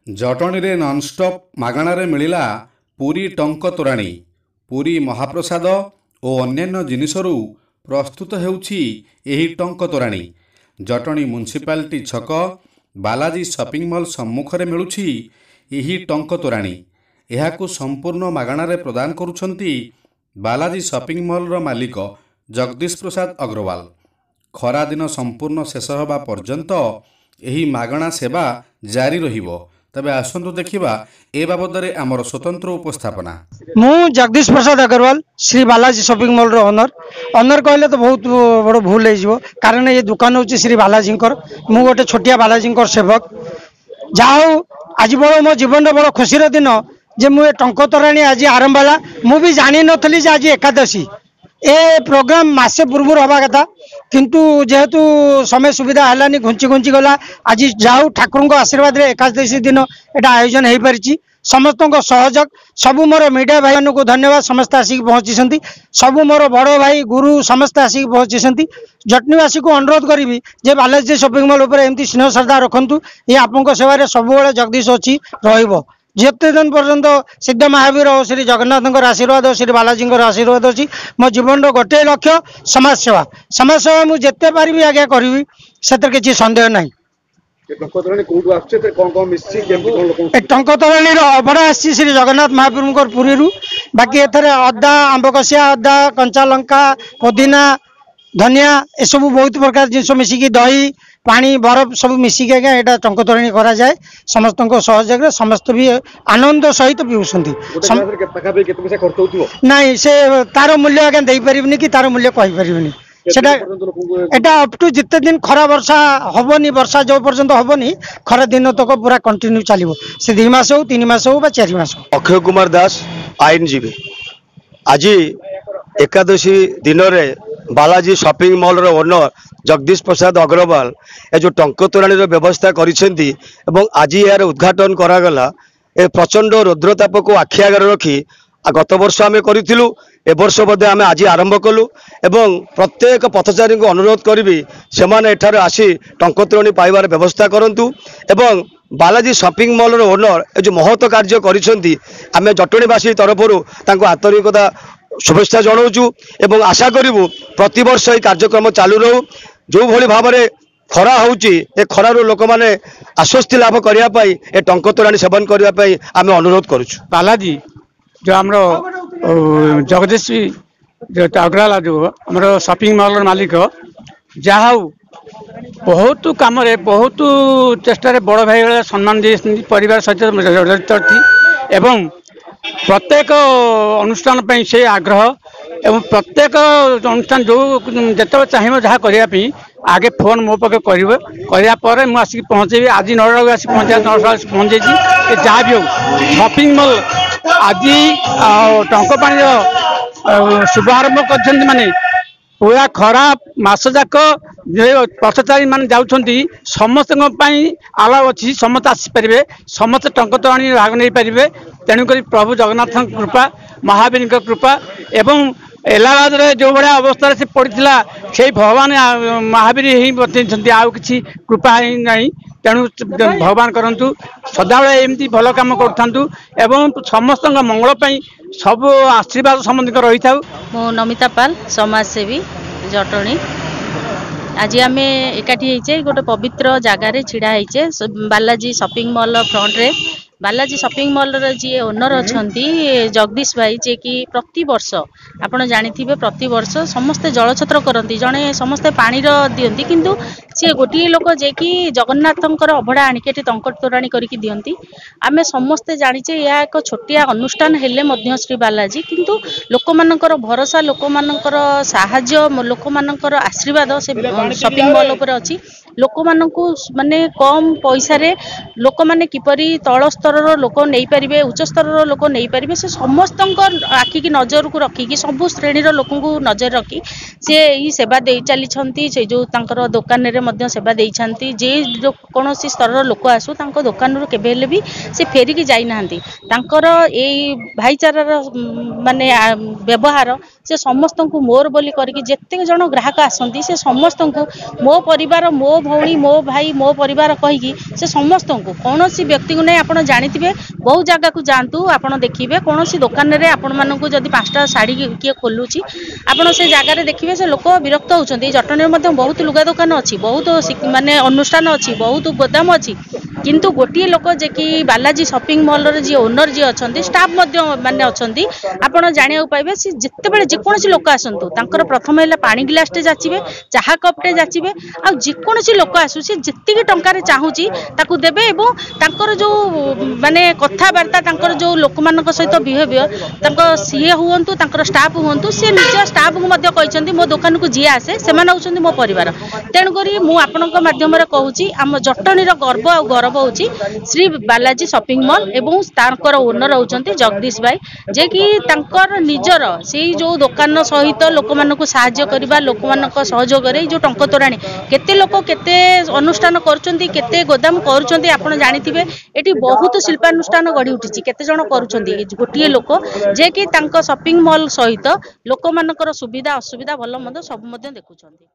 जटणी रे नॉनस्टॉप मागणारे मिलिला पुरी टंक तोराणी पुरी महाप्रसाद और अन्यान्य जिनिसरू प्रस्तुत हेउछि एही टंक तोराणी। जटणी म्युनिसिपालिटी छक बालाजी शॉपिंग मॉल सम्मुखरे मिलुछि एही टंक तोराणी। एहाकु संपूर्ण मागणारे प्रदान करुछंती बालाजी शॉपिंग मॉल रो मालिक जगदीश प्रसाद अग्रवाल। खरा दिन संपूर्ण शेष होबा पर्यंत एही मागणा सेवा जारी रहिबो। तबे आसंतु देखिबा ए बाबदरे आमर स्वतंत्र उपस्थापना। मु जगदीश प्रसाद अग्रवाल श्री बालाजी शॉपिंग मॉल रो ओनर कहले तो बहुत बड़ भूल हो, कारण ये दुकान हूँ श्री बालाजी मु गोटे छोटिया बालाजी सेवक। जाओ आज बड़ मो जीवन बड़ खुशी दिन जे मुझे टंक तोराणी आज आरंभ है। मु भी जानी नथली जे आज एकादशी ए प्रोग्राम मासे पूर्व हवा कथा, किंतु जेहेतु समय सुविधा है घुंची घुंची गला। आज जाऊ ठाकुर आशीर्वाद रे एकादशी दिन एटा आयोजन हो पारि। समस्त सहयोग सबू मोर मीडिया भाई को धन्यवाद। समस्त आसिक पहुंची सबू मोर बड़ भाई गुरु समस्त आसिक पहुंची। जटनीवासी को अनुरोध करी जे बालाजी शॉपिंग मॉल उपर एमती स्नेह श्रद्धा रखु। ये आपन सेवा सब जगदीश अच्छी रही जिते दिन पर्यंत सिद्ध महावीर और श्री जगन्नाथ आशीर्वाद और श्री बालाजी आशीर्वाद अच्छी। मो जीवन गोटे लक्ष्य समाज सेवा। समाज सेवा मुझे जिते पारि आज्ञा करी से किसी सन्देह ना। टंक तोराणी अभड़ा आसी श्री जगन्नाथ महाप्रभु पुरी। बाकी एथर अदा आंबकसिया अदा कंचा लंका पुदीना धनिया ए सब बहुत प्रकार जिन मिसिकी दही पानी बरफ सब मिसिक आज्ञा टंक तोराणी करा जाए। समस्त सहयोग समस्त भी आनंद सहित पीऊँच। नाई से तार मूल्य आज्ञा दे पारिनी कि तार मूल्य कहि पारिनी। सेटा अप टू जिते दिन खरा वर्षा हबनी, वर्षा जो पर्यंत हबनी खरा दिन तक पूरा कंटिन्यू चलो। से 2 मास हो 3 मास हो 4 मास। अक्षय कुमार दास आईनजीवी। आज एकादशी दिन रे बालाजी शॉपिंग मॉल रो ओनर जगदीश प्रसाद अग्रवाल ए जो टंक तोराणी व्यवस्था करिसेंती एवं आज यार उद्घाटन करागला। ए प्रचंड रुद्रताप को आखि आगे रखी गत वर्ष आम करूँ ए वर्ष बोधे आम आज आरंभ कलु एवं प्रत्येक पथचारी को अनुरोध करी से एठार आसी टंक तोराणी पाइबार व्यवस्था करंतु। एवं बालाजी शॉपिंग मॉल रो ओनर ए जो महत् कार्य करिसेंती आम जटणीवासी तरफ आंतरिकता शुभेच्छा जनाऊँ एवं आशा करूँ प्रतिवर्ष ये कार्यक्रम चालू रहू। जो भली भाव में खरा होची ए खरारू लोक मैंने आश्वस्ति लाभ करने ए टंक तोराणी सेवन करने आम अनुरोध करुचु। बालाजी जो आम जगदीश जो अग्रवाल जो आम शॉपिंग मॉल मालिक जहा बहुत कम बहुत चेष्टा बड़ भाई सम्मान दे परिवार सहित जड़ित थी एवं प्रत्येक अनुष्ठान से आग्रह एवं प्रत्येक अनुष्ठान जो जिते चाहिए जहाँ करने आगे फोन मो पाखे कर मुझे पहुँचे। आज 9 आसी पहुँचा 9 पहुँचे जहाँ भी हो शॉपिंग मॉल आज टंक पानी शुभारंभ कर माने पूरा खरा मास जाक पथचारी मान जाउछंती समस्त आलाव अच्छी समस्त आसीपारे समस्त टंक तोराणी भाग नहीं पारे। तेणुक प्रभु जगन्नाथ कृपा महावीर कृपा एवं इलाहाबाद रे जो भाया अवस्था से पड़ा से भगवान महावीर ही बतई आउ कि कृपा ही नहीं। तेणु भगवान करंतु सदाबले एमती भल काम करूँ एवं समस्त मंगल सब आशीर्वाद संबंधी रही था। मो नमिता पाल समाजसेवी जटणी। आज आम एकाठी गोटे पवित्र जगार छिड़ा होचे बालाजी शॉपिंग मॉल फ्रंट रे। बालाजी शॉपिंग मॉल जी ओनर अच्छा जगदीश भाई जे कि प्रति वर्ष आपड़ जानी प्रति वर्ष समस्ते जलछत्र करती जड़े समस्ते पानी दिंती किंतु सी गोटे लोक जे कि जगन्नाथ अभड़ा आणिक टंक तोराणी करके दिंती। आम समस्ते जानीचे यह एक छोटिया अनुष्ठान हेले श्री बालाजी किंतु लोक मानकर भरोसा लोक मानकर साहाय्य लोक मानकर आशीर्वाद से शॉपिंग मॉल उपर अच्छी। लोक मानकु माने कम पैसा रे लोक माने किपरि तल स्तर लोक नहीं पारे उच्च स्तर लोक नहीं पारे से समस्त आखि की नजर को रखिकी सबु श्रेणी लोक नजर रखी सी सेवा दे चली से जो तांकर दुकान रे सेवा देइछंती। जे जो कौन स्तर लोक आसू तांको दुकान केबे भी से फेरिकी जाई नाहंती। तांकर ए भाईचारार माने व्यवहार से समस्त को मोर बोली करके जेते जन ग्राहक आसती से समस्त को मो परिवार मो भौणी मो भाई मो परिवार कहीकि से समस्त को कौन सी व्यक्ति को नहीं आप जानते बहुत जगह को जातु आप देखिए कौन सी दुकान में आपण मानक जदि 5टा शाढ़ी किए खोलुची आपड़ से जगार देखिए से लोक विरक्त होती जटनी में बहुत लुगा दुकान अच्छी बहुत माने अनुष्ठान अच्छी बहुत गोदाम अच्छी किंतु गोटे लोक जे कि बालाजी शॉपिंग मॉल जी ओनर जी अच्छा स्टाफ माने अच्छा आपड़ जाना पाइबे सी जिते जेकोसी लोक आसतु तांकर प्रथम है पानी गिलासटे जाचिबे चाहा कपटे जाचिबे आ जेकोसी लोक आसु सी जितकी टंकार चाहूची ताकू देबे एवं तांकर जो माने कथाबार्ता तांकर जो लोक मानक सहित बिहेवियर तांको सीए हुअंतु तांकर स्टाफ हुअंतु से निज स्टाफ को मध्य कहचंदी मो दुकान को जी आसे सेमान होचंदी मो परिवार तेणु करी मु आपनक माध्यम रे कहूची आम जटनीर गर्व आ गौरव होची श्री बालाजी शॉपिंग मॉल एवं तांकर ओनर होचंती जगदीश भाई जे कि तांकर निजर सेही जो दुकान सहित लोक मानक सहाय्य करबा लोक मानक सहयोग रे जो टंक तोराणी केते लोक केते अनुष्ठान करूचंती केते गोदाम करूचंती आपण जानिथिबे एटी बहुत शिल्पानुष्ठान गढ़ी उठिछि केते जण करूचंती गोटिए लोक जे कि तांको शॉपिंग मॉल सहित लोक मानकर सुविधा असुविधा भल मंद सब मध्य देखुचंती।